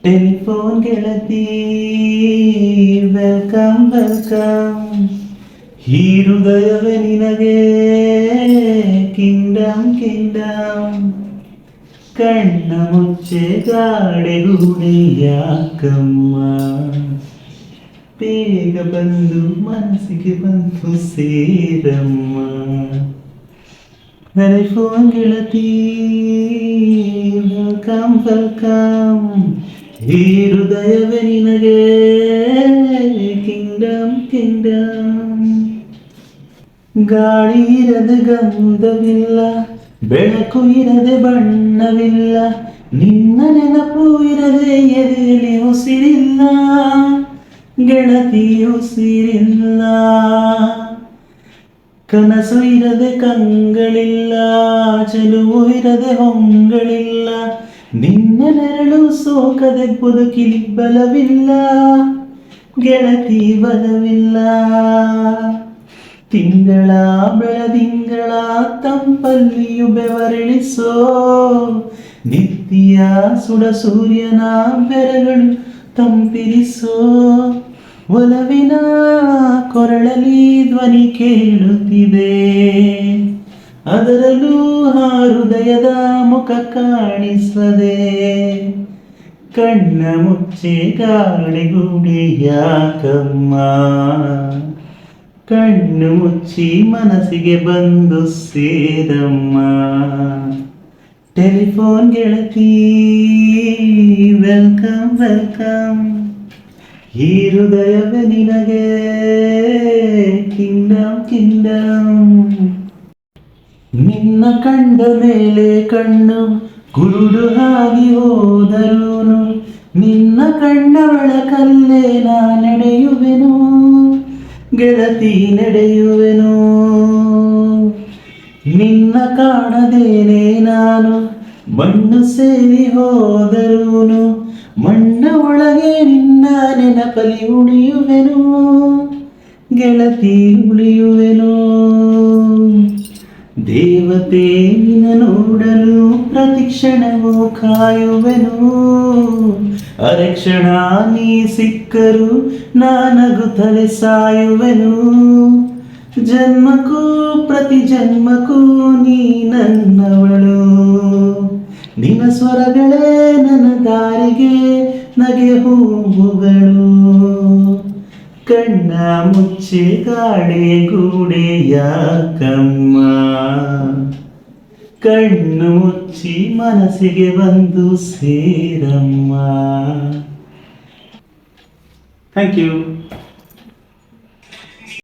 Telephone ಗೆಳತಿ welcome welcome, ಈ ಹೃದಯವೇ ನಿನಗೆ ಕಿಂಗ್ಡಮ್ ಕಿಂಗ್ಡಮ್. ಕಣ್ಣ ಮುಚ್ಚೆ ಗಾಡೆಗೂಡೆ ಯಾಕಮ್ಮ, ಬೇಗ ಬಂದು ಮನಸ್ಸಿಗೆ ಬಂದು ಸೇರಮ್ಮ. ಟೆಲಿಫೋನ್ ಗೆಳತಿ ವೆಲ್ಕಮ್ ವೆಲ್ಕಮ್, ಈ ಹೃದಯವೇ ನಿನಗೆ ಕಿಂಗ್ಡಮ್ ಕಿಂಗ್ಡಮ್. ಗಾಳಿ ಇರದೆ ಗಂಧವಿಲ್ಲ, ಬೆಳಕು ಇರದೆ ಬಣ್ಣವಿಲ್ಲ, ನಿನ್ನ ನೆನಪು ಇರದೆ ಎದೆಯಲ್ಲಿ ಉಸಿರಿಲ್ಲ, ಗೆಳತಿ ಉಸಿರಿಲ್ಲ. ಕನಸು ಇರದೆ ಕಂಗಳಿಲ್ಲ, ಚೆಲುವು ಇರದೆ ಹೊಂಗಳಿಲ್ಲ, ನಿನ್ನ ನೆರಳು ಸೋಕದೆ ಬದುಕಿಲಿ ಬಲವಿಲ್ಲ, ಗೆಳತಿ ಬಲವಿಲ್ಲ. ತಿಂಗಳ ಬೆಳದಿಂಗಳ ತಂಪಲ್ಲಿಯು ಬೆವರಿಳಿಸೋ, ನಿತ್ಯ ಸುಡ ಸೂರ್ಯನ ಬೆರಗಳು ತಂಪಿರಿಸೋ, ಒಲವಿನ ಕೊರಳಲಿ ಧ್ವನಿ ಕೇಳುತ್ತಿದೆ, ಅದರಲ್ಲೂ ಆ ಹೃದಯದ ಮುಖ ಕಾಣಿಸದೆ. ಕಣ್ಣ ಮುಚ್ಚೆ ಗಾಳಿಗೂಡಿ ಯಾಕಮ್ಮ, ಕಣ್ಣು ಮುಚ್ಚಿ ಮನಸ್ಸಿಗೆ ಬಂದು ಸೇರಮ್ಮ. ಟೆಲಿಫೋನ್ ಗೆಳತಿ ವೆಲ್ಕಮ್ ವೆಲ್ಕಮ್, ಈ ಹೃದಯವೇ ನಿನಗೆ ಕಿಂಗ್ಡಮ್ ಕಿಂಗ್ಡಮ್. ನಿನ್ನ ಕಂಡ ಮೇಲೆ ಕಣ್ಣು ಕುರುಡು ಆಗಿ ಹೋದರೂನು, ನಿನ್ನ ಕಣ್ಣ ಬೆಳಕಲ್ಲೇ ನಾ ನಡೆಯುವೆನು, ಗೆಳತಿ ನಡೆಯುವೆನು. ನಿನ್ನ ಕಾಣದೇನೆ ನಾನು ಮಣ್ಣು ಸೇರಿ ಹೋದರೂನು, ಮಣ್ಣ ಒಳಗೆ ನಿನ್ನ ನೆನಪಲಿ ಉಳಿಯುವೆನು, ಗೆಳತಿ ಉಳಿಯುವೆನು. ದೇವತೆ ನಿನ್ನ ನೋಡಲು ಪ್ರತಿಕ್ಷಣವೂ ಕಾಯುವೆನು, ಅರೆಕ್ಷಣ ನೀ ಸಿಕ್ಕರು ನಾನಗುತ್ತಲೇ ಸಾಯುವೆನು. ಜನ್ಮಕ್ಕೂ ಪ್ರತಿ ಜನ್ಮಕ್ಕೂ ನೀ ನನ್ನವಳು, ನಿನ್ನ ಸ್ವರಗಳೇ ನನ್ನ ದಾರಿಗೆ ನಗೆ ಹೂವುಗಳು. ಕಣ್ಣ ಮುಚ್ಚೆ ಗಾಡೆ ಗೂಡೆ ಯಾಕಮ್ಮ, ಕಣ್ಣು ಮುಚ್ಚಿ ಮನಸ್ಸಿಗೆ ಬಂದು ಸೇರಮ್ಮ. Thank you.